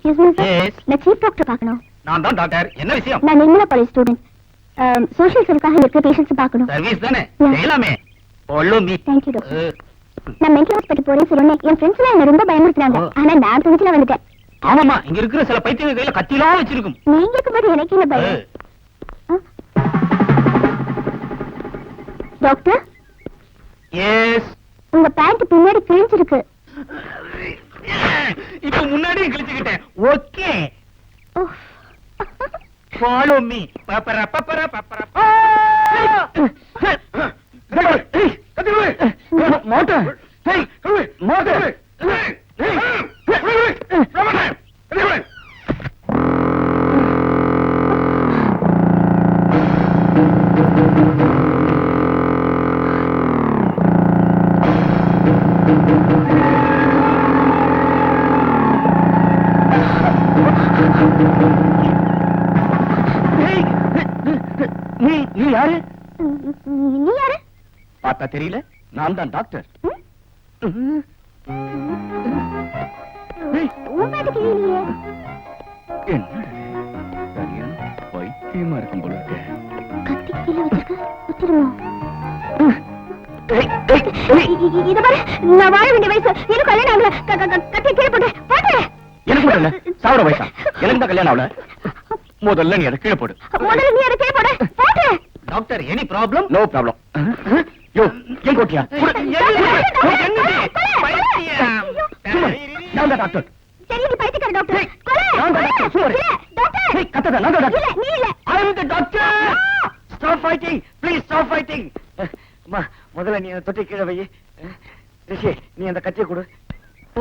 Excuse me sir. Yes. நான் chief doctor பார்க்கணும். நான் தான் டாக்டர். என்ன விஷயம்? நான் நிர்மலா காலேஜ் ஸ்டூடெண்ட். சோஷியல் சர்வீஸ்க்காக இருக்கிற பேஷண்ட்ஸ் பார்க்கணும். சர்வீஸ் தானே? Yeah. செய்யலாமே. follow me. Thank you doctor. நான் மென்டல் ஹாஸ்பிட்டல் போறேன்னு சொன்னேன். என் ஃப்ரெண்ட்ஸ் எல்லாம் என்ன ரொம்ப பயமுறுத்துறாங்க. Oh. ஆனா நான் துணிச்சல வந்துட்டேன். ஆமாமா, இங்க இருக்கிற சில பைத்தியங்க கையில கத்திலாம் வச்சிருக்கும். நீங்க இருக்கும்போது எனக்கு என்ன பயம்? Doctor, S. உங்க பேண்ட் பின்னாடி கிழிஞ்சிருக்கு. இப்ப முன்னாடியே கிழிச்சுக்கிட்டேன். ஓகே. follow me. பப்பர பப்பர பப்பர. மோட்டர். Hey, motor. நீ யாரு? நீ யாரு? பார்த்தா தெரியல? நான் தான் டாக்டர். உன் பேண்ட் கிழியலையே. என்ன சரியான பைத்தியமா இருக்கும் போல இருக்கு. கத்தி கீழே வச்சிருக்க. வச்சிருமா? இத பாரு, நான் வாழ வேண்டிய வயசு. எனக்கு கல்யாணம் ஆகல. கத்தி கீழே போட்டு போட்டு. எனக்கு மட்டும் இல்ல, சாவர வயசா? எனக்கு தான் கல்யாணம் ஆகல. முதல்ல நீ அதை கீழே போடு. முதல்ல நீ அதை கீழே போடு. போட்டு. Doctor, any problem? No problem. Yo, ஏன் கோட்டியா? நான் தான் டாக்டர். சரி, நீ பைத்தியக்கார டாக்டர். கொலை. நான் தான் டாக்டர். சும்மா இரு. டாக்டர். ஏய், கத்தாத, நான் தான் டாக்டர். இல்ல, நீ இல்ல. I am the doctor. Stop fighting. Please stop fighting. அம்மா, முதல்ல நீ அந்த தொட்டி கீழே வை. ரிஷி, நீ அந்த கத்தியை கொடு.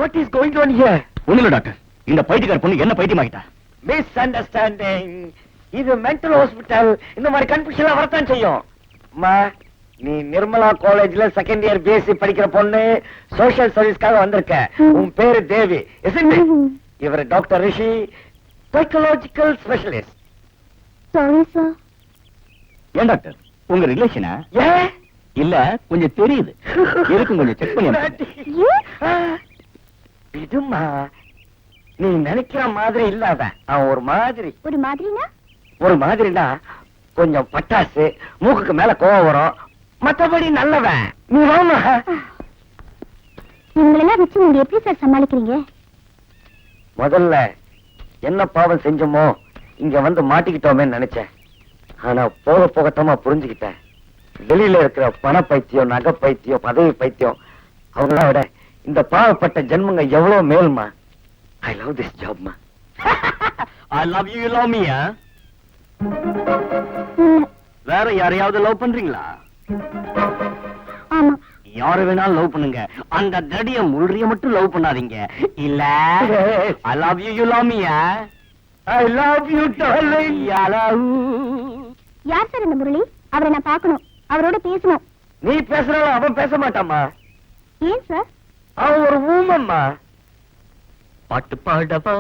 What is going on here? ஒண்ணுல டாக்டர், இந்த பைத்தியக்கார பொண்ணு என்ன பைத்தியமாக்கிட்டா? Misunderstanding. இது மென்டல் ஹாஸ்பிடல். இந்த மாதிரி கன்ஃபியூஷன் வரத்தான் செய்யும். அம்மா, நீ நிர்மலா காலேஜ்ல செகண்ட் இயர் பிஎஸ்சி படிக்கிற பொண்ணு. சோஷியல் சர்வீஸ்க்காக வந்திருக்க. உன் பேரு தேவி. இவர் டாக்டர் ரிஷி, சைக்காலஜிக்கல் ஸ்பெஷலிஸ்ட். Sorry sir. ஏன் டாக்டர், உங்க ரிலேஷனா? இல்ல, கொஞ்சம் தெரியுது. இருக்கும், கொஞ்சம் செக் பண்ணி. இதுமா, நீ நினைக்கிற மாதிரி இல்லாத. அவன் ஒரு மாதிரி. ஒரு மாதிரினா? ஒரு மாதிரினா கொஞ்சம் பட்டாசு, மூக்குக்கு மேல கோவம் வரும். மத்தபடி நல்லவன். நீ வாமா. இவங்களெல்லாம் வச்சு நீங்க எப்படி சார் சமாளிக்கிறீங்க? முதல்ல என்ன பாவம் செஞ்சோமோ இங்க வந்து மாட்டிக்கிட்டோமே நினைச்சேன். ஆனா போக போகத்தமா புரிஞ்சுக்கிட்டேன். வெளியில இருக்கிற பண பைத்தியம், நகை பைத்தியம், பதவி பைத்தியம், அவங்கள விட இந்த பாவப்பட்ட ஜென்மங்க எவ்வளவு மேல்மா. I love this job, ma. I love you, you love me, huh? வேற யாரையாவது லவ் பண்றீங்களா? ஆமா. யாரு வேணாலும் லவ் பண்ணுங்க. அந்த தடிய முள்றிய மட்டும் லவ் பண்ணாதீங்க. இல்ல, I love you, you love me, huh? I love you, darling. I love you. யார் சார் இந்த முரளி? அவரை நான் பார்க்கணும். அவரோட பேசணும். நீ பேசுறாலும் அவன் பேச மாட்டாமா. ஏன் சார்? அவன் ஒரு ஊமம்மா. பாட்டு பாடவா,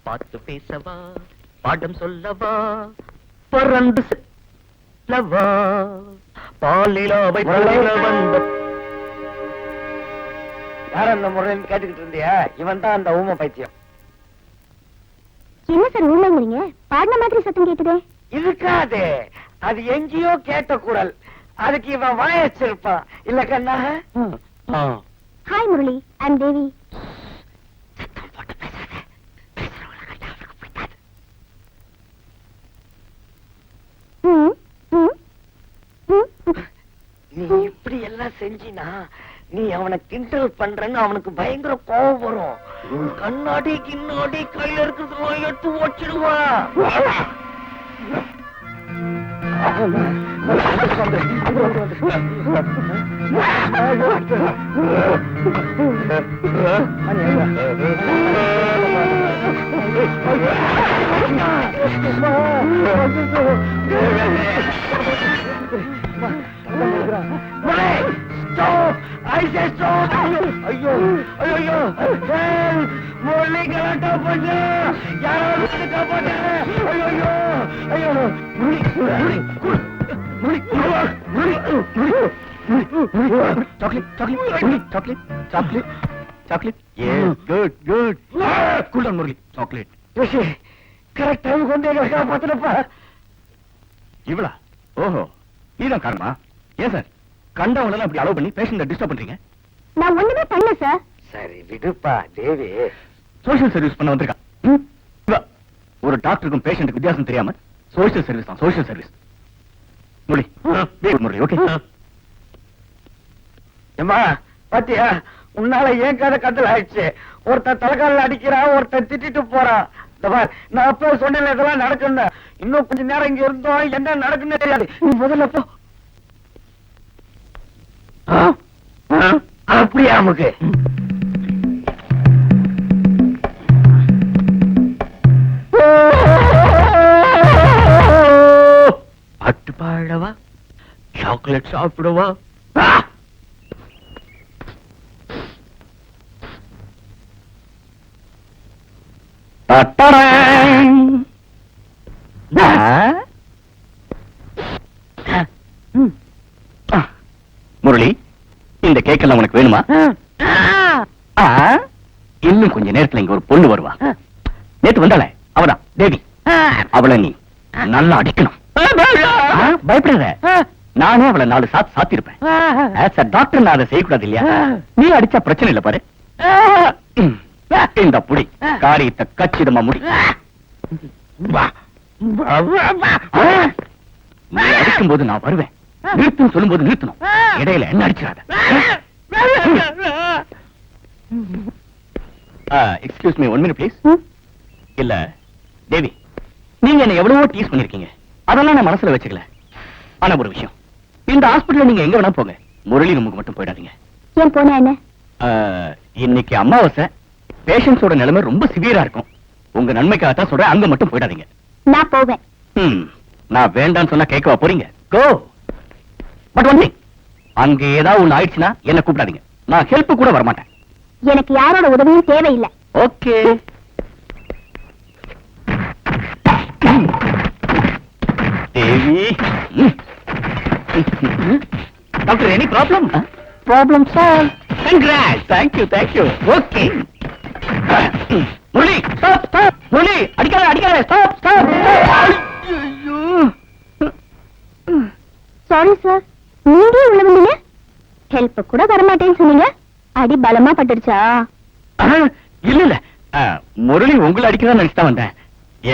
பாட்டு பேசவா, பாடம் சொல்லவா, பறந்து செல்லவா, பாலிலாவை வந்த. யார் அந்த முறைன்னு கேட்டுக்கிட்டு இருந்தியா? இவன் தான் அந்த ஊம பைத்தியம். என்ன சார் ஊமைங்கிறீங்க? பாடின மாதிரி சத்தம் கேட்டுதே. இருக்காது, அது எங்கேயோ கேட்ட குரல். அதுக்கு இவன் வாயச்சிருப்பான். இல்ல கண்ணா? ஹாய் முரளி, ஐம் தேவி. நீ இப்படி எல்லாம் செஞ்சினா நீ அவனை கிண்டல் பண்றன்னு அவனுக்கு பயங்கர கோபம் வரும். கண்ணாடி கிண்ணாடி கையில இருக்கிறது எடுத்து ஓச்சிடுவான். ஐயோ ஐயோ, முரளி கலாட்டா பண்ண, யாராவது காப்பாற்ற. ஐயோ ஐயோ, chocolate, chocolate, chocolate, chocolate, chocolate. Yes, good, good. Cool down, Murali. Chocolate. ரிஷி கரெக்ட் டைமுக்கு வந்து எங்களை காப்பாத்துறப்பா. இவ்வளா? ஓஹோ, நீதான் காரணமா? ஏன் சார் கண்டவங்களெல்லாம் அப்படி அலோவ் பண்ணி பேஷண்ட டிஸ்டர்ப் பண்றீங்க? நான் ஒண்ணுமே பண்ணல சார். சரி விடுப்பா தேவி. சோஷியல் சர்வீஸ் பண்ண வந்திருக்கான். இவா, ஒரு டாக்டருக்கும் பேஷண்ட்டுக்கு வித்தியாசம் தெரியாம சோஷியல் சர்வீஸ் தான், சோஷியல் சர்வீஸ். முரளி, ஓகே? ஏம்மா பாத்தியா, உன்னால ஏன் கதை கத்தல் ஆயிடுச்சு. ஒருத்தன் தலைக்கால அடிக்கிறான், ஒருத்தன் திட்டிட்டு போறான். இந்த பார், நான் அப்போ சொன்னேன் இதெல்லாம் நடக்கணும். இன்னும் கொஞ்ச நேரம் இங்க இருந்தோம், என்ன நடக்குன்னு தெரியாது. நீ முதல்ல போ. அப்படியா நமக்கு? அட்டு பாடவா, சாக்லேட் சாப்பிடுவா. முரளி, இந்த கேக்கெல்லாம் உனக்கு வேணுமா? இன்னும் கொஞ்ச நேரத்துல இங்க ஒரு பொண்ணு வருவா. நேத்து வந்தாளே அவதான் தேவி. அவளை நீ நல்லா அடிக்கணும். பயப்படாத, நானே அவளை 4 சாத்து சாத்திருப்பேன். ஆஸ் அ டாக்டர் நான் அதை செய்யக்கூடாது இல்லையா? நீ அடிச்சா பிரச்சனை இல்ல பாரு. இந்த புடி காரியத்தை கச்சிதமா முடி. நீ அடிக்கும் போது நான் வருவேன். நிறுத்துன்னு சொல்லும் போது நிறுத்தணும். இடையில என்ன அடிச்சிடாத. Excuse me, 1 minute please. இல்ல தேவி, நீங்க என்ன எவ்வளவோ டீஸ் பண்ணிருக்கீங்க, அதெல்லாம் நான் மனசுல வச்சுக்கல. ஆனா ஒரு விஷயம், இந்த ஹாஸ்பிடல்ல நீங்க எங்க வேணா போங்க, முரளி ரூமுக்கு மட்டும் போயிடாதீங்க. ஏன் போனா என்ன? இன்னைக்கு அமாவாசை, பேஷண்ட்ஸோட நிலைமை ரொம்ப சிவியரா இருக்கும். உங்க நன்மைக்காகத்தான் சொல்றேன், அங்க மட்டும் போயிடாதீங்க. நான் போவேன். நான் வேண்டான்னு சொன்னா கேட்கவா போறீங்க? கோ. பட் ஒன் திங், அங்க ஏதாவது ஒண்ணு ஆயிடுச்சுன்னா என்ன கூப்பிடாதீங்க. நான் ஹெல்ப் கூட வரமாட்டேன். எனக்கு யாரோட உதவியும் தேவையில்லை. Okay. Devi, doctor, any problem? Problem sir. Congrats. Thank you. Okay. Murali, stop. Murali, அடிக்காத. ஸ்டாப். ஐயோ. சாரி சார், நீங்க உள்ள வந்தீங்க, ஹெல்ப் கூட வரமாட்டேன்னு சொன்னீங்க. அடி பலமா பட்டுடுச்சா? இல்ல, முரளி உங்களை அடிக்கதான் நினைச்சுதான் வந்தேன்.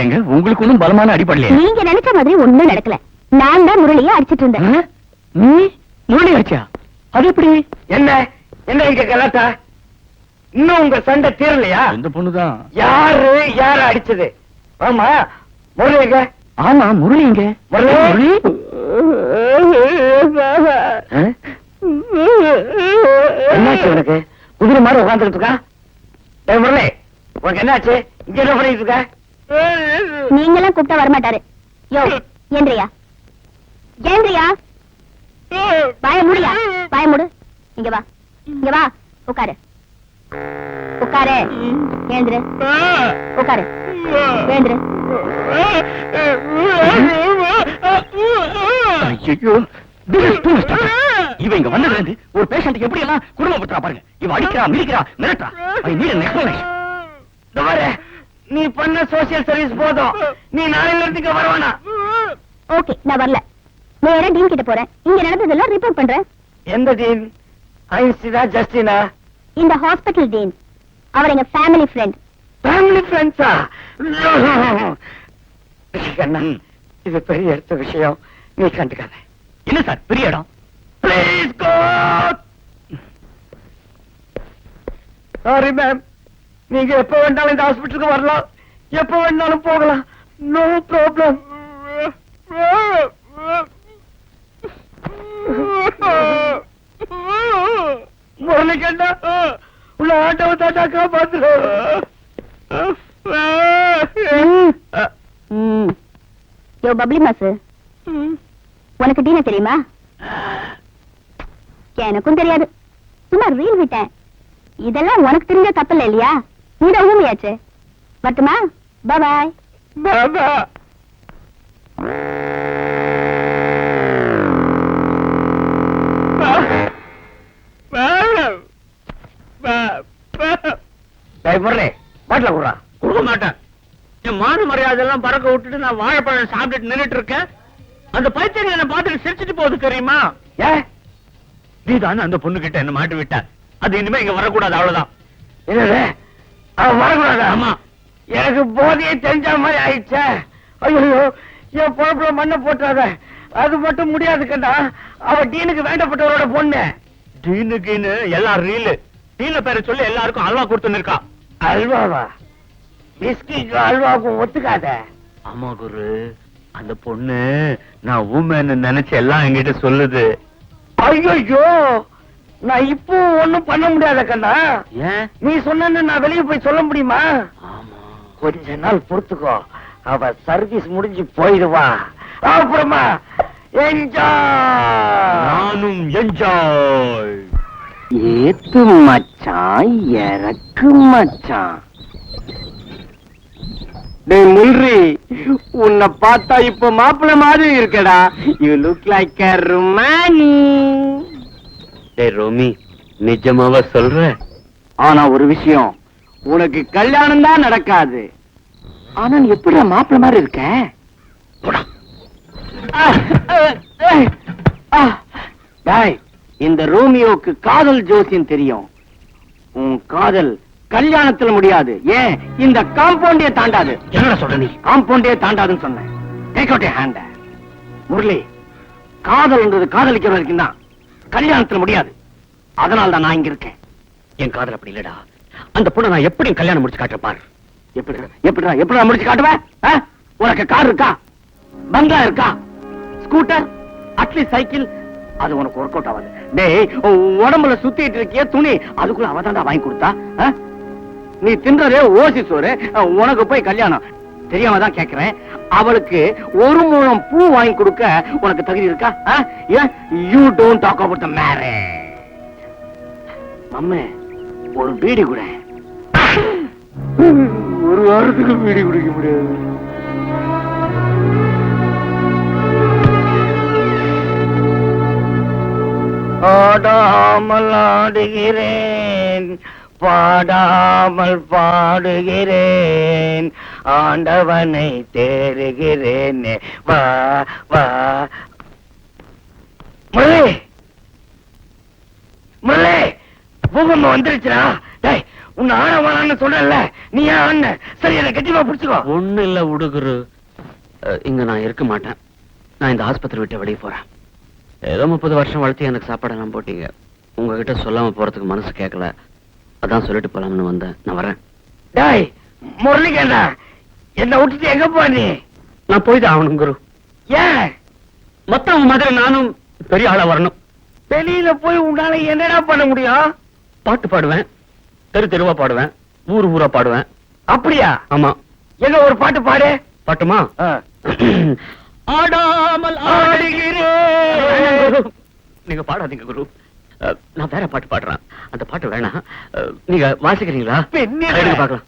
ஏங்க, உங்களுக்கு ஒண்ணும் பலமான அடிப்படலையா? நீங்க நினைச்ச மாதிரி ஒண்ணும் நடக்கல. நான் தான் முரளியை அடிச்சிட்டு இருந்தேன். நீ முரளி அடிச்சா? அது எப்படி? என்ன இங்க கலாட்டா? இன்னும் உங்க சண்டை தீரலையா? இந்த பொண்ணுதான். யார அடிச்சது? ஆமா, முரளி எங்க? ஆமா, முரளி எங்க? முரளி என்னாச்சு உனக்கு? குதிரை மாதிரி உட்காந்துட்டு இருக்கா? முரளி, உனக்கு என்னாச்சு? இங்க என்ன பண்ணிட்டு இருக்க? நீங்கெல்லாம் கூப்பிட்டா வரமாட்டாரு. யோ, ஏந்திரியா. வாய மூடு. இங்க வா. உட்காரு. ஏந்திரு. உட்காரு. ஏந்திரு. ஐயோ, இவ இங்க வந்ததுல இருந்து ஒரு பேஷண்ட் எப்படி எல்லாம் குடும்பப்படுத்துறா பாருங்க. இவ அடிக்கிறா, மிதிக்கிறா, மிரட்டா. I need an explanation. நீ பண்ண சோசியல் சர்வீஸ் போதும். நீ நாளையில இருந்து இங்க வரவானா? ஓகே, நான் வரல. நேரா டீன் கிட்ட போறேன். இங்க நடந்ததெல்லாம் ரிப்போர்ட் பண்றேன். எந்த டீன்? ஐன்ஸ்டீனா, ஜஸ்டினா? இந்த ஹாஸ்பிடல் டீன். அவர் எங்க ஃபேமிலி ஃப்ரெண்ட். ஃபேமிலி ஃப்ரெண்ட்ஸா? கண்ணா, இது பெரிய எடுத்த விஷயம். நீ கண்டுக்காத. என்ன சார் பெரிய இடம்? Please go. சாரி மேம், நீங்க எப்ப வேணாலும் இந்த ஹாஸ்பிட்டலுக்கு வரலாம், எப்ப வேணாலும் போகலாம். No problem. முரளி கண்ணா, உள்ள ஆட்டோ தாத்தா காப்பாத்து. யோ பப்ளி மாசு, உனக்கு டீன தெரியுமா? எனக்கும் தெரியாது, சும்மா ரீல் விட்டேன். இதெல்லாம் உனக்கு தெரிஞ்ச தப்பில்ல இல்லையா? நீதான் ஊமையாச்சு. வரட்டுமா? பாய். முரளி, பாட்டில குடுறா. கொடுக்க மாட்டேன். என் மான மரியாதை எல்லாம் பறக்க விட்டுட்டு நான் வாழைப்பழம் சாப்பிட்டுட்டு நின்னுட்டு இருக்கேன். அந்த பைத்தியம் என்ன பார்த்துட்டு சிரிச்சிட்டு போகுது தெரியுமா? நீ தானே அந்த பொண்ணு கிட்ட என்ன மாட்டி விட்ட. அது இனிமே இங்க வரக்கூடாது, அவ்வளவுதான். என்னது அவன் வரக்கூடாது? ஆமா. எனக்கு போதையே தெரிஞ்ச மாதிரி ஆயிடுச்சே. ஐயோ என் பொழப்புல மண்ணை போட்டாத. அது மட்டும் முடியாது கண்டா. அவ டீனுக்கு வேண்டப்பட்டவரோட பொண்ணு. டீனுக்குன்னு எல்லாம் ரீலு. டீன பேரை சொல்லி எல்லாருக்கும் அல்வா கொடுத்துன்னு இருக்கா. அல்வாவா? பிஸ்கிக்கு அல்வாவுக்கும் ஒத்துக்காத. ஆமா குரு, அந்த பொண்ணு நான் ஊமேன்னு நினைச்சு எல்லாம் என்கிட்ட சொல்லுது. ஐயோ நான் இப்போ ஒண்ணும் பண்ண முடியாத கண்ணா. ஏன்? நீ சொன்ன நான் வெளியே போய் சொல்ல முடியுமா? ஆமா. கொஞ்ச நாள் பொறுத்துக்கோ. அவ சர்வீஸ் முடிஞ்சு போயிடுவா. அப்புறமா என்ஜாய். நானும் என்ஜாய். ஏத்து மச்சான், இறக்கு மச்சான். டேய் முல்ரி, உன்னை பார்த்தா இப்ப மாப்பிள்ள மாதிரி இருக்கடா. You look like a Rumani. டேய் ரோமி, நிஜமாவா சொல்ற? ஆனா ஒரு விஷயம், உனக்கு கல்யாணம் தான் நடக்காது. ஆனா நீ எப்படி மாப்பிள்ள மாதிரி இருக்க? டேய், இந்த ரோமியோக்கு காதல் ஜோசியம் தெரியும். உன் காதல் கல்யாணத்துல முடியாது. ஏன் இந்த காம்பவுண்டே தாண்டாது. என்ன சொல்ற நீ? காம்பவுண்டே தாண்டாதுன்னு சொன்னேன். Take out hand. முரளி, காதல்ன்றது காதலிக்கிற வரைக்கும் தான், கல்யாணத்துல முடியாது. அதனால தான் நான் இங்க இருக்கேன். என் காதல் அப்படி இல்லடா. அந்த பொண்ணை நான் எப்படியும் கல்யாணம் முடிச்சு காட்டுறேன் பாரு. எப்படி முடிச்சு காட்டுவேன்? உனக்கு கார் இருக்கா? பங்களா இருக்கா? ஸ்கூட்டர்? At least cycle? அது உனக்கு ஒர்க் அவுட் ஆகாது. டேய், உடம்புல சுத்திட்டு இருக்கிய துணி அதுக்குள்ள அவதான் வாங்கி கொடுத்தா. நீ தின்றதே ஓசி சோறு. உனக்கு போய் கல்யாணம் தெரியாம தான் கேக்குறேன். அவளுக்கு ஒரு முழம் பூ வாங்கி கொடுக்க உனக்கு தகுதி இருக்கா? You don't talk about the marriage. அம்மே, ஒரு பீடி கூட. ஒரு வாரத்துக்கு பீடி குடிக்க முடியாது. ஆடாமல் ஆடுகிறேன், பாடாமல் பாடுகிறேன், ஆண்டவனை தேறுகிறேன். வா வா முரளி, முரளி, பூகம்பம் வந்துருச்சுடா. டேய், உன்னை ஆட வேணான்னு சொல்றல, நீ ஏன் ஆன? சரி, அதை கட்டிவா பிடிச்சுக்கோ. ஒண்ணு இல்ல உடுகுரு, இங்க நான் இருக்க மாட்டேன். நான் இந்த ஆஸ்பத்திரி விட்டு வெளியே போறேன். ஏதோ 30 வருஷம் வளர்த்து எனக்கு சாப்பாடெல்லாம் போட்டீங்க. உங்ககிட்ட சொல்லாம போறதுக்கு மனசு கேட்கல. அதான் சொல்லிட்டு போலாம்னு வந்தேன். நான் வரேன். டேய் முரளிக்கண்ணா, என்ன விட்டுட்டு எங்க போ நீ? நான் போய்தான் ஆகணும் குரு. ஏன்? மத்தவங்க மாதிரி நானும் பெரிய ஆளா வரணும். வெளியில போய் உன்னால என்னடா பண்ண முடியும்? பாட்டு பாடுவேன், தெரு தெருவா பாடுவேன், ஊரு ஊரா பாடுவேன். அப்படியா? ஆமா. எங்க ஒரு பாட்டு பாடு. பாட்டுமா? ஆடாமல் ஆடுகிறேன். நீங்க பாடாதீங்க குரு. நான் வேற பாட்டு பாடுறேன். அந்த பாட்டு வேணாம். நீங்க வாசிக்கிறீங்களா? எடுங்க பார்க்கலாம்.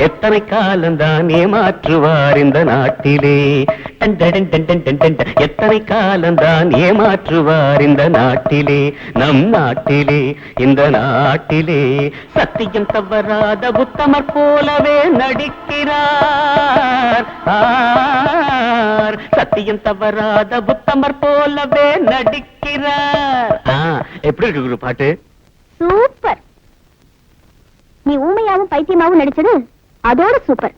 எத்தனை காலம்தான் ஏமாற்றுவார் இந்த நாட்டிலே. எத்தனை காலம்தான் ஏமாற்றுவார் இந்த நாட்டிலே, நம் நாட்டிலே, இந்த நாட்டிலே. சத்தியம் தவறாத புத்தமர் போலவே நடிக்கிறார். சத்தியம் தவறாத புத்தமர் போலவே நடிக்கிறார். எப்படி இருக்கு குரு பாட்டு? சூப்பர். நீ ஊமையாவும் பைத்தியமாவும் நடிச்சது அதோட சூப்பர்.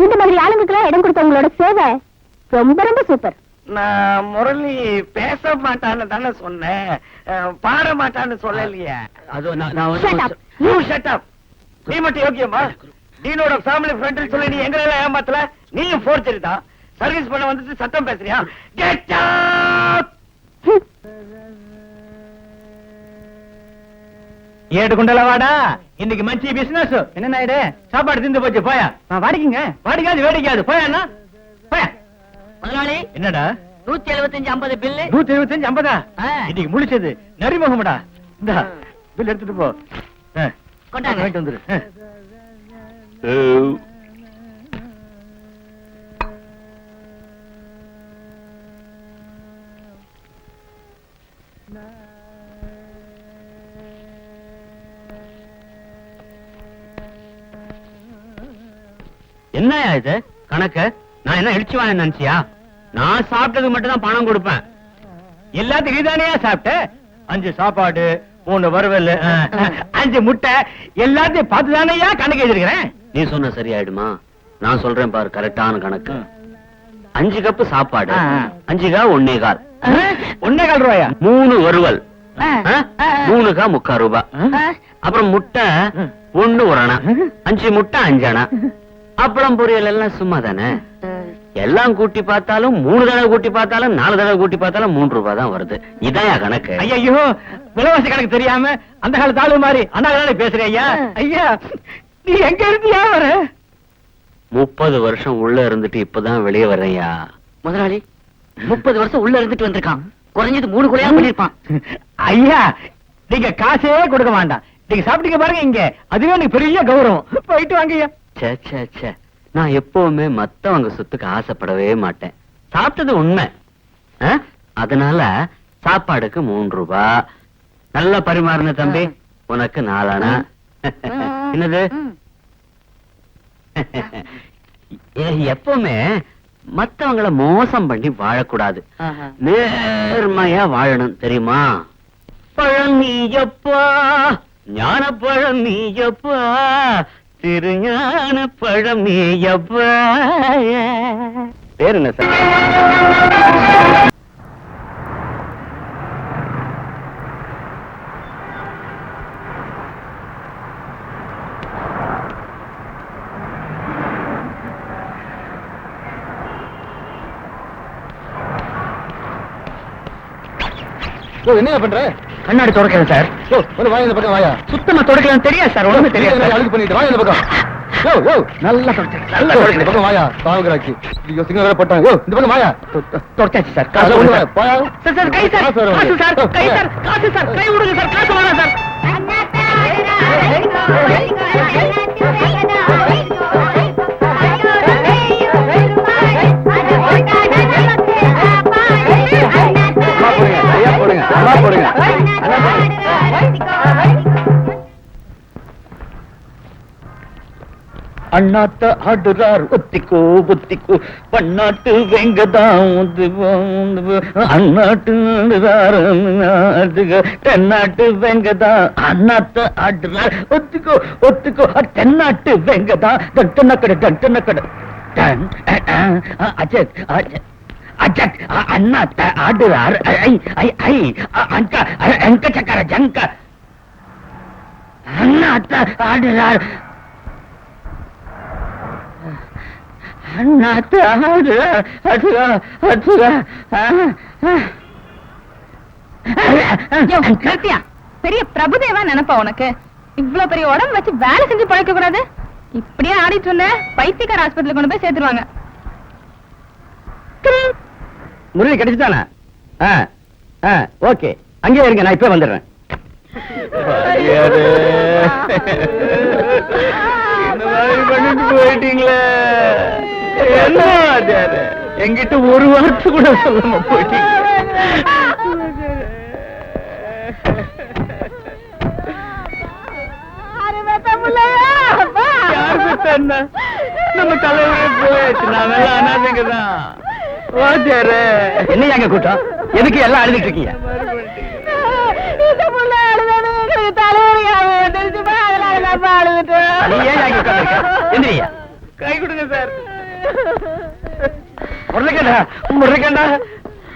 இந்த மாதிரி ஆளுங்களுக்கெல்லாம் இடம் கொடுத்தவங்களோட சேவை ரொம்ப ரொம்ப சூப்பர். நான் முரளி பேச மாட்டான்னு தானே சொன்னேன், பாட மாட்டான்னு சொல்லலையே. அது Shut up. You shut up. நீ மட்டும் யோக்கியமா? டீனோட ஃபேமிலி ஃப்ரெண்ட் சொல்லி நீ எங்களெல்லாம் ஏமாத்தல. நீயும் ஃபோர்ஜரி தான். சர்வீஸ் பண்ண வந்துட்டு சத்தம் பேசுறியா? Get up. ஏடு குண்டல வாடா, இன்னைக்கு மச்சி பிசினஸ். என்ன நாயுடு, சாப்பாடு திந்து போச்சு. போயா வாடிக்குங்க. வாடிக்காது வேடிக்காது. போயா அண்ணா, போயா. முதலாளி, என்னடா 175.50 பில்லு. 175.50? இன்னைக்கு முடிச்சது நரிமுகம்டா. இந்த பில் எடுத்துட்டு போ. கொண்டாங்க. வாங்கிட்டு வந்துரு. என்னயா இது கணக்கு? நான் என்ன இழிச்சுவான் நினைச்சியா? நான் சாப்பிட்டதுக்கு மட்டும் தான் பணம் கொடுப்பேன். எல்லாத்துக்கும் இதுதானேயா சாப்பிட்ட? 5 சாப்பாடு, 3 வறுவல், 5 முட்டை, எல்லாத்தையும் பார்த்து தானேயா கணக்கு எழுதிருக்கிறேன். நீ சொன்ன சரியாயிடுமா? நான் சொல்றேன் பாரு, கரெக்டான கணக்கு. 5 கப்பு சாப்பாடு, 5 கா 1.25, 1.25 ரூபாயா? 3 வறுவல், 3 கா 3/4 ரூபாய். அப்புறம் முட்டை 1 ஒரு அணா, 5 முட்டை 5 அணா. அப்புறம் பொரியல் எல்லாம் சும்மா தானே. எல்லாம் கூட்டி பார்த்தாலும் 3 தடவை கூட்டி பார்த்தாலும் 4 தடவை கூட்டி பார்த்தாலும் 3 ரூபாய் தான் வருது. இதான் கணக்கு. ஐயோ, விலைவாசி கணக்கு தெரியாம அந்த காலத்து ஆளு மாதிரி அண்ணா பேசுறேன் ஐயா. ஐயா, நீ எங்க இருந்தியா வர? 30 வருஷம் உள்ள இருந்துட்டு இப்பதான் வெளியே வர்றேன்யா. முதலாளி 30 வருஷம் உள்ள இருந்துட்டு வந்திருக்கான். குறைஞ்சது 3 கொலையா பண்ணிருப்பான். ஐயா, நீங்க காசே கொடுக்க வேண்டாம். நீங்க சாப்பிட்டீங்க பாருங்க இங்க. அதுவே எனக்கு பெரிய கௌரவம். போயிட்டு வாங்க ஐயா. ச்சே ச்சே ச்சே, நான் எப்பவுமே மத்தவங்க சொத்துக்கு ஆசைப்படவே மாட்டேன். சாப்பிட்டது உண்மை. அதனால சாப்பாடுக்கு 3 ரூபாய். நல்ல பரிமாறின தம்பி, உனக்கு 4 அணா. என்னது? எப்பவுமே மத்தவங்கள மோசம் பண்ணி வாழக்கூடாது. நேர்மையா வாழணும், தெரியுமா? பழம் நீயப்பா, ஞான பழம் நீயப்பா, திருஞான பழம் நீயப்பா. பேர் என்ன சார்? என்ன பண்ற? கண்ணாடி தொடக்கிறேன் சார். வாயா இந்த பக்கம் வாயா. சுத்தமா தொடக்கலாம் தெரியாது சார். ஒண்ணுமே தெரியாது. அழுக்கு பண்ணிட்டு வாயா இந்த பக்கம். நல்லா தொடச்சேன். நல்லா இந்த பக்கம் வாயா. தாவங்கராக்கி ஐயோ, சிங்கம் வேற போட்டாங்க. இந்த பக்கம் வாயா. தொடச்சாச்சு சார். காசு காசு வாயா. போயா. சார், கை சார். காசு சார். கை சார். காசு சார். கை விடுங்க சார். காசு வேணாம் சார். அண்ணாத்த ஆடுறார் ஒத்திக்கோ ஒத்திக்கோ, பன்னாட்டு வெங்கதா அண்ணாட்டு ஆடுறார் தென்னாட்டு வெங்கதா. அண்ணாத்த ஆடுறார் ஒத்திக்கோ ஒத்திக்கோ, தென்னாட்டு வெங்கதா. டன்னக்கடை டன்னக்கடை அஜத் அஜத் அண்ணாத்த ஆடுறார். அங்க சக்கர ஜங்க அண்ணாத்த ஆடுறார். பெரிய பிரபுதேவா நினைப்பா உனக்கு? இவ்வளவு பெரிய உடம்பு வச்சு வேலை செஞ்சு பழைக்க கூடாது. இப்படியே ஆடிட்டு இருந்த பைத்தியக்கார ஆஸ்பத்திரி கொண்டு போய் சேர்த்துருவாங்க. முரளி கிடைச்சுதானா? ஓகே, அங்கே இருங்க, நான் இப்ப வந்துடுறேன். போயிட்டீங்களே, என்ன என்கிட்ட ஒரு வார்த்தை கூட சொல்லாம போயிட்டீங்க. நம்ம தலைவரே போயாச்சு, நாம எல்லாம் அனாதைங்கதான். என்ன எங்க கூட்டம்? எதுக்கு எல்லாம் அழுதுட்டு இருக்கீங்க? கை கொடுங்க சார். முருகண்டா,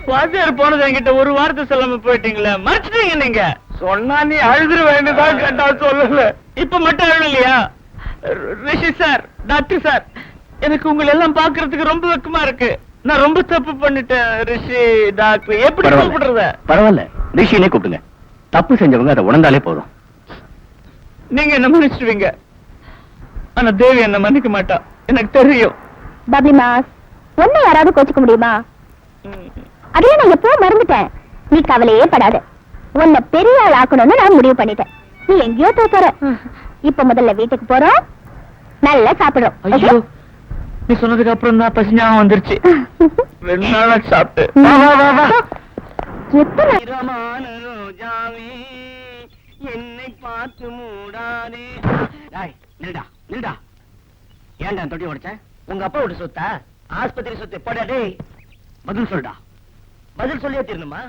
வாத்தியார் போனது என்கிட்ட ஒரு வார்த்தை சொல்லாம போயிட்டீங்களே, மறைச்சிட்டீங்க. நீங்க சொன்னா நீ அழுதுற வேண்டியதான், கேட்டா சொல்லல. இப்ப மட்டும் அழுலையா? ரிஷி சார், டாக்டர் சார், எனக்கு உங்களை எல்லாம் பாக்குறதுக்கு ரொம்ப வெக்கமா இருக்கு. நான் ரொம்ப தப்பு பண்ணிட்டேன். ரிஷி டாக்டர் எப்படி கூப்பிடுறத? பரவாயில்ல, ரிஷினே கூப்பிடுங்க. தப்பு செஞ்சவங்க அதை உணர்ந்தாலே போதும். நீங்க என்ன மன்னிச்சிடுவீங்க, ஆனா தேவி என்ன மன்னிக்க மாட்டா, எனக்கு தெரியும். பப்ளி மாஸ், ஒண்ணு யாராவது கோச்சுக்க முடியுமா? அதுல நான் எப்போ மறந்துட்டேன். நீ கவலையே படாத. உன்னை பெரிய ஆள் ஆக்கணும்னு நான் முடிவு பண்ணிட்டேன். நீ எங்கேயோ போற. இப்ப முதல்ல வீட்டுக்கு போறோம், நல்லா சாப்பிடுறோம். ஐயோ, நீ சொன்னதுக்கு அப்புறம் தான் பசிஞாபம் வந்துருச்சு. 2 நாளா சாப்பிட்டு. எத்தனை என்னை பார்த்து மூடாதே. நில்டா நில்டா. ஏன்டா தொட்டி உடைச்ச? உங்க அப்பா விட்டு சொத்தா? ஆஸ்பத்திரி சொத்து போடா டேய். பதில் சொல்டா. பதில் சொல்லியே தீரணுமா?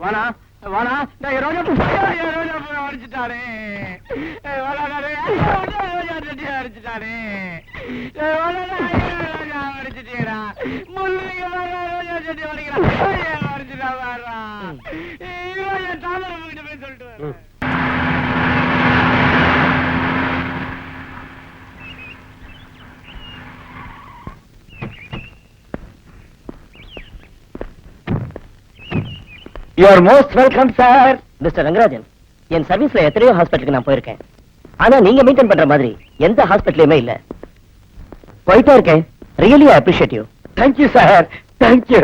வாடா வாடா. ரோஜா அடிச்சுட்டாரு. அடிச்சுட்டாரு. அடிச்சுட்டேடா. முல்லைங்க ரோஜா செட்டி அடிக்கிறான். அடிச்சுட்டா வாடா. தாமரை போய் சொல்லிட்டு வரேன். You are most welcome, sir. Mister Rangarajan, என் சர்வீஸ்ல எத்தனையோ ஹாஸ்பிட்டலுக்கு நான் போயிருக்கேன். ஆனா நீங்க மெயின்டைன் பண்ற மாதிரி எந்த ஹாஸ்பிட்டலுமே இல்ல. போயிட்டே இருக்கேன். Really I appreciate you. Thank you, sir. Thank you.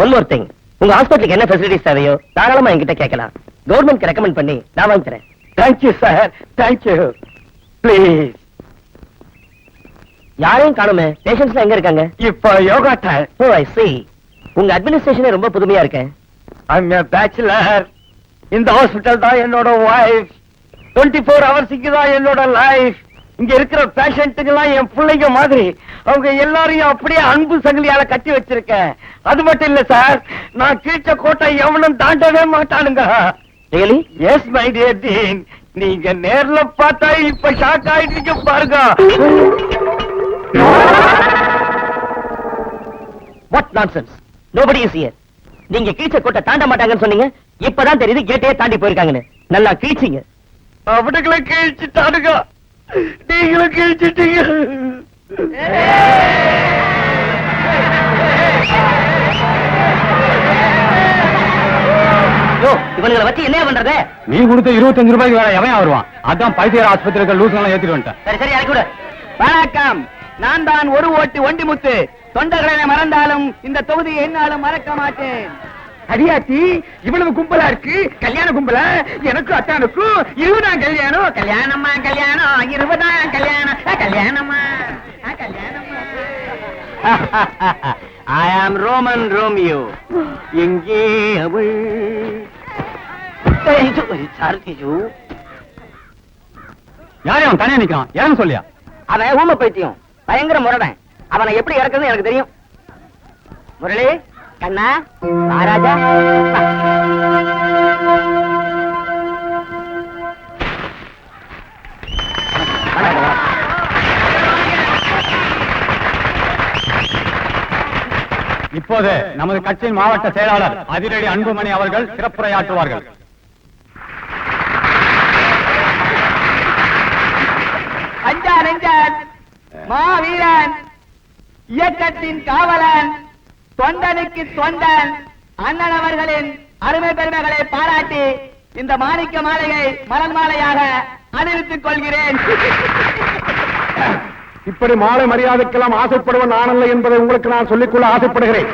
One more thing. உங்க ஹாஸ்பிட்டலுக்கு என்ன ஃபெசிலிட்டிஸ் தேவையோ தாராளமா என்கிட்ட கேட்கலாம். கவர்மெண்ட்க்கு ரெக்கமெண்ட் பண்ணி நான் வாங்கி தரேன். Thank you, sir. Thank you. Please. யாரையும் காணுமே. பேஷண்ட்ஸ்லாம் எங்க இருக்காங்க? இப்போ yoga time. Oh, I see. உங்க அட்மினிஸ்ட்ரேஷனே ரொம்ப புதுமையா இருக்கு. I'm a bachelor. இந்த ஹாஸ்பிடல் தான் என்னோட வைஃப். 24 hours இங்க தான் என்னோட லைஃப். இங்க இருக்கிற பேஷண்ட்டுங்கெல்லாம் என் பிள்ளைங்க மாதிரி. அவங்க எல்லாரையும் அப்படியே அன்பு சங்கிலியால கட்டி வச்சிருக்கேன். அது மட்டும் இல்ல சார், நான் கீழ்ச்ச கோட்டை எவனும் தாண்டவே மாட்டானுங்க. Really? Yes, my dear dean. நீங்க நேர்ல பார்த்தா இப்ப ஷாக் ஆயிட்டீங்க பாருங்க. What nonsense? Nobody is here. நீங்க கீழ்ச்ச கோட்டை தாண்ட மாட்டாங்கன்னு சொன்னீங்க. இப்பதான் தெரியுது கேட்டே தாண்டி போயிருக்காங்கன்னு. நல்லா கீழ்ச்சிங்க. அவனுங்களை கீழ்ச்சிட்டானுங்க. நீங்களும் கீழ்ச்சிட்டீங்க. இவனுங்களை வச்சு என்ன பண்றது? நீ கொடுத்த 25 ரூபாய்க்கு வேற எவன் வருவான்? அதான் பைத்தியர் ஆஸ்பத்திரிக்கு லூசுலாம் ஏத்திட்டு வந்துட்டேன். சரி சரி இறக்கி விடு. வணக்கம். நான் தான் ஒரு ஓட்டு ஒண்டிமுத்து. தொண்டர்களை மறந்தாலும் இந்த தொகுதியை என்னாலும் மறக்க மாட்டேன். அடியாத்தி, இவ்வளவு கும்பலா இருக்கு. கல்யாண கும்பல எனக்கு அத்தானுக்கும் 20ஆம் கல்யாணம். கல்யாணமா கல்யாணம் 20ஆம் கல்யாணம். கல்யாணமா கல்யாணமா. I am Roman Romeo. எங்கே அவள்? யாரையும் தனியா நிக்கிறான்? ஏன்னு சொல்லியா? அவன் ஊமை பைத்தியம், பயங்கர முரடன். அவனை எப்படி இறக்குறது எனக்கு தெரியும். முரளி, கண்ணா, மகாராஜா. இப்போது நமது கட்சியின் மாவட்ட செயலாளர் அதிரடி அன்புமணி அவர்கள் சிறப்புரையாற்றுவார்கள். அஞ்சான் அஞ்சான் மாவீரன், இயக்கத்தின் காவலன், தொண்டனுக்கு தொண்டன் அண்ணன் அவர்களின் அருமை பெருமைகளை பாராட்டி இந்த மாணிக்க மாலையை மலர் மாலையாக அணிவித்துக் கொள்கிறேன். இப்படி மாலை மரியாதைக்கெல்லாம் ஆசைப்படுவன் நானல்ல என்பதை உங்களுக்கு நான் சொல்லிக்கொள்ள ஆசைப்படுகிறேன்.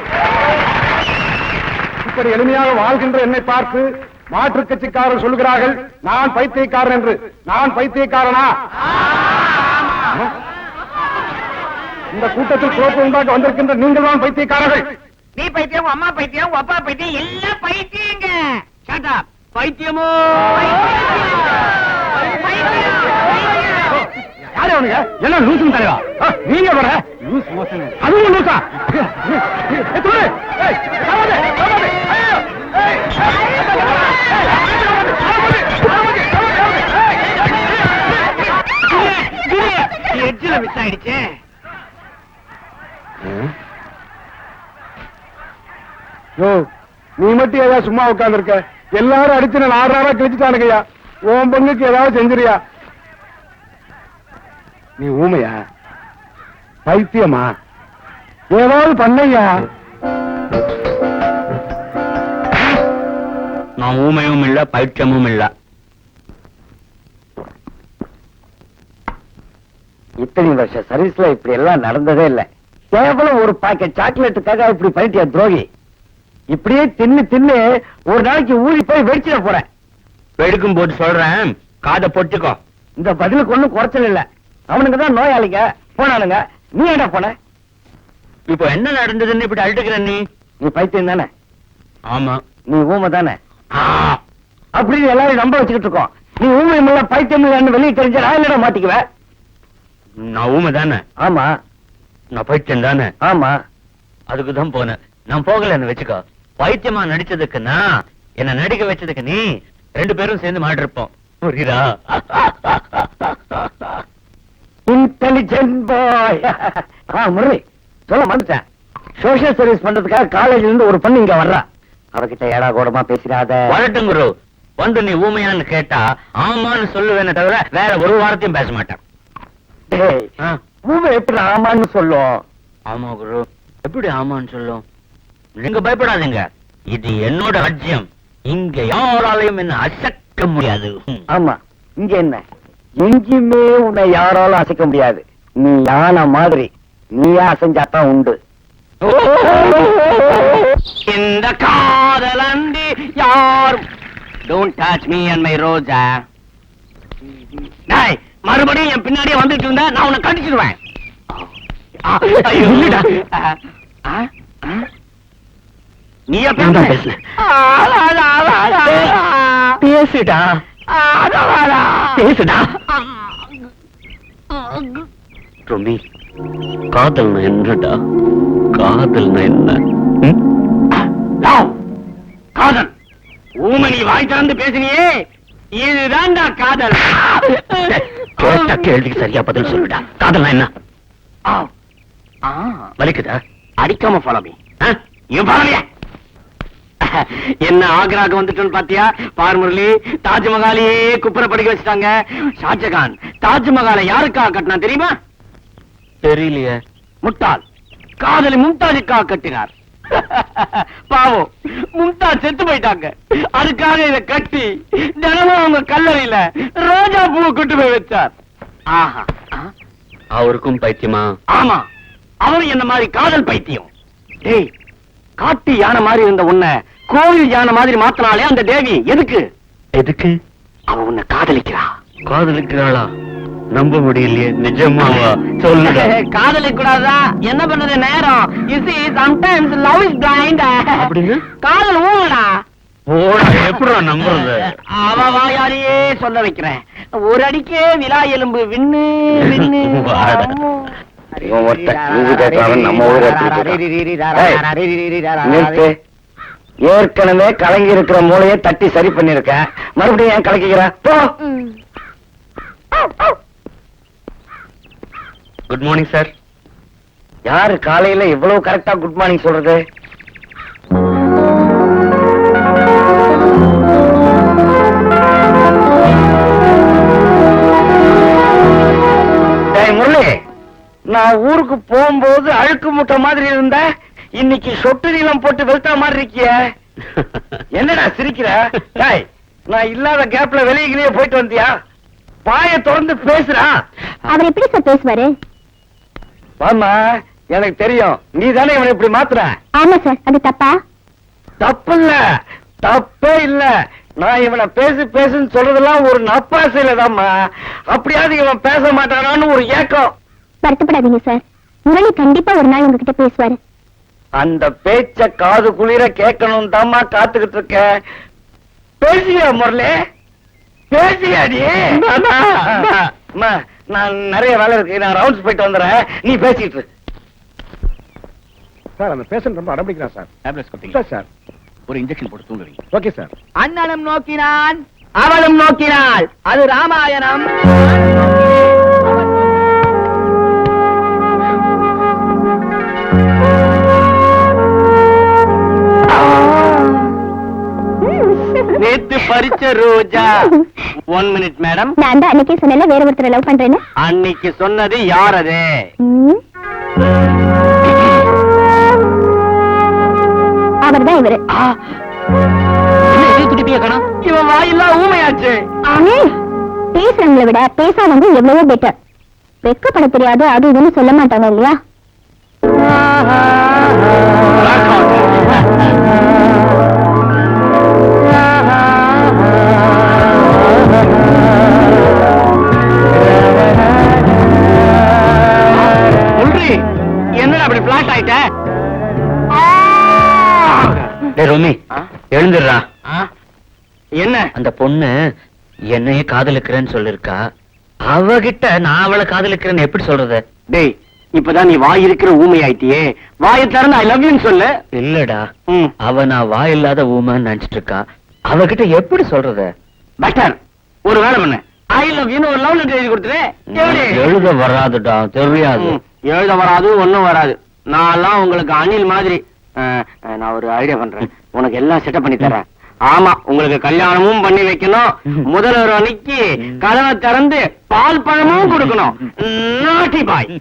இப்படி எளிமையாக வாழ்கின்ற என்னை பார்த்து மாற்றுக் கட்சிக்காரர் சொல்லுகிறார்கள் நான் பைத்தியக்காரன் என்று. நான் பைத்தியக்காரனா? இந்த கூட்டத்தில் குழப்பம் உண்டாக்க வந்திருக்கின்ற நீங்கள் தான் பைத்தியக்காரர்கள். நீ பைத்தியம், அம்மா பைத்தியம், அப்பா பைத்தியம், எல்லாம் பைத்தியங்க. Shut up. பைத்தியமோ யாரு அவனுங்க? எல்லாம் லூசுன்னு தலைவா. நீங்க வர லூஸ் மோசம். அதுவும் லூசா? எட்ஜில மிஸ் ஆயிடுச்சு. நீ மட்டும் ஏதாவது சும்மா உட்கார்ந்து இருக்க? எல்லாரும் அடிச்சு நான் 6 கிழிச்சுட்டானுங்கய்யா. உன் பொண்ணுக்கு ஏதாவது செஞ்சிருயா? நீ ஊமையா? பைத்தியமா? ஏதாவது பண்ணையா? நான் ஊமையும் இல்ல, பைத்தியமும் இல்ல. இத்தனை வருஷம் சர்வீஸ்ல இப்படி எல்லாம் நடந்ததே இல்ல. கேவலம் ஒரு பாக்கெட் சாக்லேட்டுக்காக இப்படி பண்ணிட்டியா துரோகி? இப்படியே தின்னு தின்னு ஒரு நாளைக்கு ஊறி போய் வெடிச்சிட போறேன். வெடுக்கும் போட்டு சொல்றேன், காதை பொட்டுக்கோ. இந்த பதிலுக்கு ஒண்ணும் குறைச்சல் இல்ல. அவனுங்க தான் நோயாளிங்க போனானுங்க. நீ என்ன போன? இப்போ என்ன நடந்ததுன்னு இப்படி அழுட்டுக்கிற நீ? நீ பைத்தியம் தானே? ஆமா. நீ ஊமை தானே? அப்படின்னு எல்லாரும் நம்ப வச்சுக்கிட்டு இருக்கோம். நீ ஊமை இல்ல பைத்தியம் இல்லன்னு வெளியே தெரிஞ்ச நான் என்ன மாட்டிக்குவேன். நான் ஊமை தானே? ஆமா. நான் பைத்தியம் தானே? ஆமா. அதுக்குதான் போனேன். நான் போகலன்னு வச்சுக்கோ. பைத்தியமா நடிச்சதுக்குன்னா என்ன நடிக்க வச்சதுக்கு நீ 2 பேரும் சேர்ந்து மாட்டிருப்போம். புரியுதா? இன்டெலிஜென்ட் பாய். முரளி சொல்ல மாட்டேன். சோசியல் சர்வீஸ் பண்றதுக்காக காலேஜ்ல இருந்து ஒரு பொண்ணு இங்க வர்றா. அவகிட்ட ஏடா கூடமா பேசிடாத. வரட்டும் குரு. வந்து நீ ஊமையான்னு கேட்டா ஆமான்னு சொல்லுவேனே தவிர வேற ஒரு வார்த்தையும் பேச மாட்டேன். டேய், ஊமை எப்படி ஆமான்னு சொல்லும்? ஆமா குரு. எப்படி ஆமான்னு சொல்லும்? நீங்க பயப்படாதீங்க. இது என்னோட ராஜ்யம். இங்க யாராலையும் என்ன அசைக்க முடியாது. ஆமா, இங்க என்ன எங்கேயுமே உன்னை யாராலும் அசைக்க முடியாது. நீ யானை மாதிரி நீயா அசைஞ்சாத்தான் உண்டு. இந்த காதலண்டி யாரும் don't touch me and my Roja. டேய், மறுபடியும் என் பின்னாடியே வந்துட்டு இருந்தா நான் உன்னை கடிச்சிடுவேன். ஐயோ, இல்லடா. நீ நான் தான் பேசுனேன். பேசுடா, பேசுடா. ரொமி, காதல் என்னடா? காதல் என்ன? காதல் ஊமை நீ வாய் திறந்து பேசினியே, இதுதான்டா காதல். கேட்ட கேள்விக்கு சரியா பதில் சொல்லுடா. காதல் என்ன? வலிக்குதா? அடிக்காம ஃபாலோ மீ. என்ன ஆக்ராக்கு வந்துட்டோன்னு பாத்தியா? பார் முரளி, தாஜ்மஹாலையே குப்புற படிக்க வச்சுட்டாங்க. ஷாஜகான் தாஜ்மஹாலை யாருக்காக கட்டினா தெரியுமா? தெரியலையே. முட்டாள், காதலி மும்தாஜுக்காக கட்டினார். பாவம், மும்தாஜ் செத்து போயிட்டாங்க. அதுக்காக இதை கட்டி தினமும் அவங்க கல்லறையில ரோஜா பூ கொண்டு போய் வச்சார். ஆஹா, அவருக்கும் பைத்தியமா? ஆமா, அவரும் என்ன மாதிரி காதல் பைத்தியம். டேய், காட்டு யானை மாதிரி இருந்த உன்னை கோவில் யானை மாதிரி மாத்தினாலே அந்த தேவி எதுக்கு? எதுக்கு? அவ உன்னை காதலிக்கிறா. காதலிக்கிறாளா? நம்ப முடியலையே. நிஜமாவா? சொல்லுடா. காதலிக்க கூடாதா? என்ன பண்றது நேரம். You see, sometimes love is blind. அப்படின்னா? காதல் ஊழடா. போடா, எப்படிடா நம்புறது? அவ வாயாலேயே சொல்ல வைக்கிறேன். ஒரு அடிக்கே விலா எலும்பு விண்ணு விண்ணு. வாடா. இவன் ஒருத்தன் நீதி கேட்கறான், நம்ம ஊரை நிறுத்து. ஏற்கனவே கலங்கி இருக்கிற மூளையை தட்டி சரி பண்ணிருக்க, மறுபடியும் ஏன் கலக்கிக்கிற? போ. Good morning sir. யாரு காலையில இவ்வளவு கரெக்டா குட் மார்னிங் சொல்றது? முரளி, நான் ஊருக்கு போகும்போது அழுக்கு முட்டை மாதிரி இருந்த, இன்னைக்கு சொட்டு நீளம் போட்டு வெளுத்த மாதிரி இருக்கிய. என்னடா சிரிக்கிற? டேய், நான் இல்லாத கேப்ல வெளியே போயிட்டு வந்தியா? வாயை திறந்து பேசுறா. அவர் எப்படி சார் பேசுவாரு? வாமா, எனக்கு தெரியும். நீ தானே இவனை இப்படி மாத்துற. ஆமா சார், அது தப்பா? தப்பு இல்ல, தப்பே இல்ல. நான் இவனை பேசு பேசுன்னு சொல்றதெல்லாம் ஒரு நப்பாசையிலதாம்மா. அப்படியாவது இவன் பேச மாட்டானான்னு ஒரு ஏக்கம். வருத்தப்படாதீங்க சார், முரளி கண்டிப்பா ஒரு நாள் உங்ககிட்ட பேசுவாரு. அந்த பேச்ச காது குளிர கேட்கணும் தாம்மா காத்துக்கிட்டு இருக்க. பேசியா முரளி? பேசியாடி? நான் நிறைய வேலை இருக்கு, நான் ரவுண்ட்ஸ் போயிட்டு வந்துடுறேன். நீ பேசிட்டு இரு. சார், அந்த பேஷண்ட் ரொம்ப அடம்பிடிக்கிறான் சார். டேப்லெட்ஸ் கொடுத்தீங்க சார். ஒரு இன்ஜெக்ஷன் போட்டு தூங்குறீங்க. Okay sir. அண்ணனும் நோக்கினான், அவளும் நோக்கினாள். அது ராமாயணம். நேத்து பறிச்ச ரோஜா. 1 minute மேடம். நான் தான் அன்னைக்கே சொன்னேன்ல வேற ஒருத்தரை லவ் பண்றேன்னு. அன்னைக்கு சொன்னது யார் அது? அவர்தான் இவரு. இவன் வாயெல்லாம் ஊமையாச்சு. பேசுறவங்களை விட பேசாதவங்க எவ்வளவோ பெட்டர். வெக்கப்பட தெரியாது, அது இதுன்னு சொல்ல மாட்டாங்க இல்லையா? என்னடா அப்படி பிளாட் ஆயிட்ட? ரோமி, எழுந்துடுறா. என்ன? அந்த பொண்ணு என்னையே காதலிக்கிறேன்னு சொல்லிருக்கா. அவகிட்ட நான் அவளை காதலிக்கிறேன்னு எப்படி சொல்றது? டேய், இப்பதான் நீ வாய் இருக்கிற ஊமை ஆயிட்டியே. வாயை திறந்து ஐ லவ் யூன்னு சொல்லு. இல்லடா, ம். அவ நான் வாய் இல்லாத ஊமைன்னு நினைச்சிட்டு இருக்கா. அவகிட்ட எப்படி சொல்றது? பெட்டர் ஒரு வேலை பண்ணு. ஐ லவ் யூன்னு ஒரு லவ் லெட்டர் எழுதி கொடுத்துரு. எப்படி? எழுத வராதுடா, தெரியாது. எழுத வராது, ஒண்ணும் வராது. நான் உங்களுக்கு அணில் மாதிரி. நான் ஒரு ஐடியா பண்றேன். உனக்கு எல்லாம் செட்டப் பண்ணி தரேன். ஆமா, உங்களுக்கு கல்யாணமும் பண்ணி வைக்கணும். முதல்வர் அன்னைக்கு கதவை திறந்து பால் பழமும் கொடுக்கணும். நாட்டி பாய்.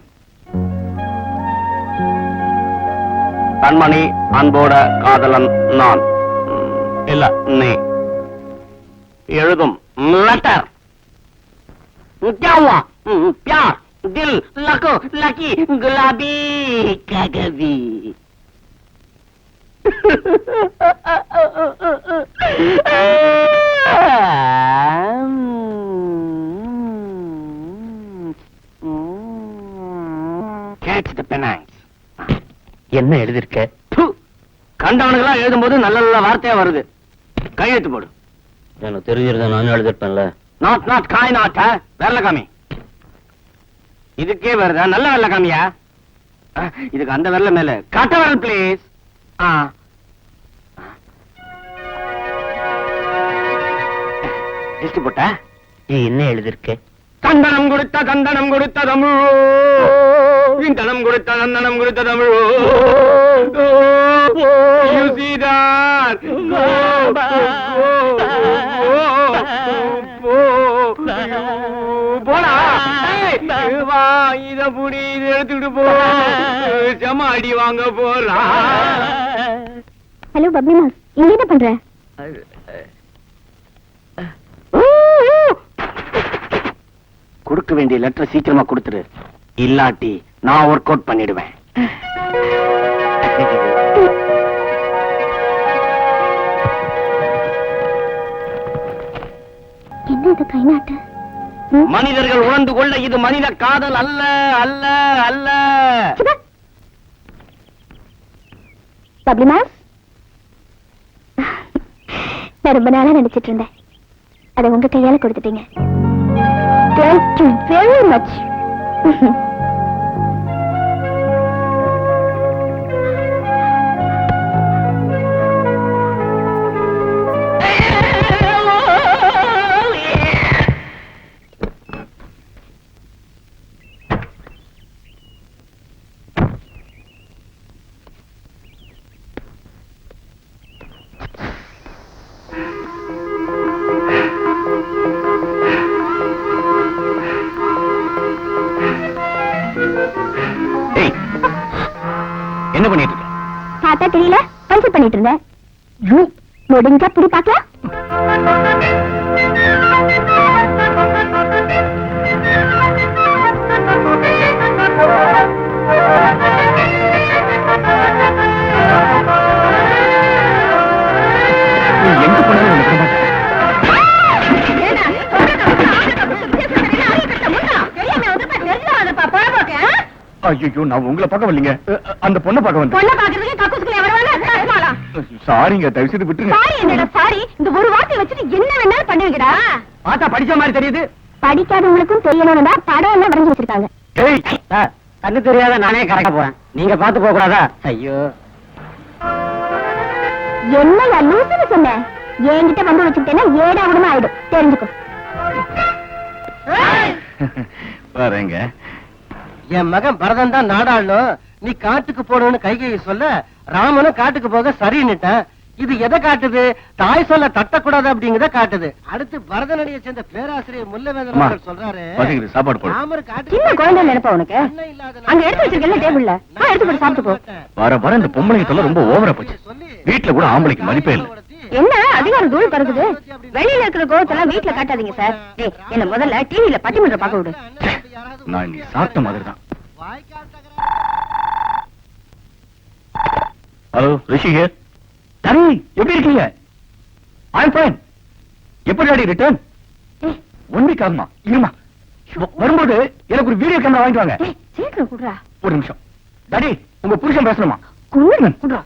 கண்மணி, அன்போட காதலன் நான். இல்ல நீ எழுதும் லெட்டர். क्या हुआ? प्यार, दिल, लको, लकी, गुलाबी, कागजी. Catch the penance. என்ன எழுதிருக்க? கண்டவனுக்கெல்லாம் எழுதும்போது நல்ல நல்ல வார்த்தையா வருது. கையெழுத்து போடு. எனக்கு தெரிஞ்சிருந்தா நானும் எழுதிருப்பேன்ல. நாட் காய் நாட்டா வெள்ளக்காமி. இதுக்கே வருதா? நல்ல வெள்ளக்காமியா? இதுக்கு அந்த வெள்ள மேல கட்ட வரல் பிளீஸ். லிஸ்ட் போட்ட நீ என்ன எழுதிருக்க? கந்தனம் கொடுத்த தமிழோ, விந்தனம் கொடுத்த நந்தனம் கொடுத்த தமிழோ. You see that? போடா வா, இத புடி, இத எடுத்துட்டு போ. ஜமாடி வாங்க போறா. ஹலோ பப்ளிமா, இங்க என்ன பண்ற? கொடுக்க வேண்டிய லெட்டர் சீக்கிரமா கொடுத்துரு, இல்லாட்டி நான் ஒர்க் அவுட் பண்ணிடுவேன். என்ன இது கை நாட்டு? மனிதர்கள் உணர்ந்து கொள்ள இது மனித காதல் அல்ல அல்ல அல்ல. பப்ளிமா, நான் ரொம்ப நாளா நினைச்சிட்டு இருந்தேன். அதை உங்க கையால கொடுத்துட்டீங்க. Thank you very much. என்ன பண்ணிட்டு இருக்க? பார்த்தா தெரியல, பஞ்சு பண்ணிட்டு இருந்தேன். முடிஞ்சா புடி பாக்கலாம். எங்க போனாலும் ஐயோ, நான் உங்களை பார்க்க வரலீங்க, அந்த பொண்ணை பார்க்க வந்தேன். பொண்ணை பாக்குறதுக்கு கக்கூசுக்குள்ள எவரவானா? சாரிங்க, தயவு செய்து விட்டுருங்க. சாரி என்னடா சாரி? இந்த ஒரு வார்த்தை வச்சுட்டு என்ன வேணாலும் பண்ணுவீங்கடா. பார்த்தா படிச்ச மாதிரி தெரியுது. படிக்காதவங்களுக்கும் தெரியணும்னு தான் படம் எல்லாம் வரைஞ்சு வச்சிருக்காங்க. ஏய், கண்ணு தெரியாத நானே கரெக்டா போறேன். நீங்க பார்த்து போக கூடாதா? ஐயோ, என்னையா லூசுன்னு சொன்னேன்? என்கிட்ட வந்து வச்சுக்கிட்டேன்னா ஏடா உடனே ஆயிடும், தெரிஞ்சுக்கோ. வரேங்க. என் மகன் பரதன் தான் நாடாளணும். நீ காட்டுக்கு போடணும்னு கைகை சொல்ல, ராமனும் காட்டுக்கு போக சரின்னுட்டான். இது எதை காட்டுது? தாய் சொல்ல தட்டக்கூடாது அப்படிங்கறத காட்டுது. அடுத்து பரதநடியை சேர்ந்த பேராசிரியர் முல்லவேந்தன் அவர்கள் சொல்றாரு, பசிக்குது, சாப்பாடு போடு. ராமர் சின்ன குழந்தை நினைப்பா உனக்கு? அங்க எடுத்து வச்சிருக்கல டேபிள்ல, எடுத்து போய் சாப்பிட்டு போ. வர வர இந்த பொம்பளைங்க தொல்லை ரொம்ப ஓவரா போச்சு. வீட்டுல கூட ஆம்பளைக்கு மதிப்பே இல்ல. என்ன அதிகாரம் தூள் பறக்குது? வெளியில இருக்கிற கோவத்தெல்லாம் வீட்டுல காட்டாதீங்க சார். என்ன முதல்ல டிவில பட்டிமன்றம் பார்க்க விடு. நான் நீ சாப்பிட்ட மாதிரி தான். Hello, Rishi here. தனி, எப்படி இருக்கீங்க? I'm fine. எப்படி டாடி ரிட்டர்ன்? 1 வீக் ஆகுமா? இருமா, வரும்போது எனக்கு ஒரு வீடியோ கேமரா வாங்கிட்டு வாங்க. சீக்கிரம் குடுறா. ஒரு நிமிஷம் டாடி, உங்க புருஷன் பேசணுமா? குடுறா.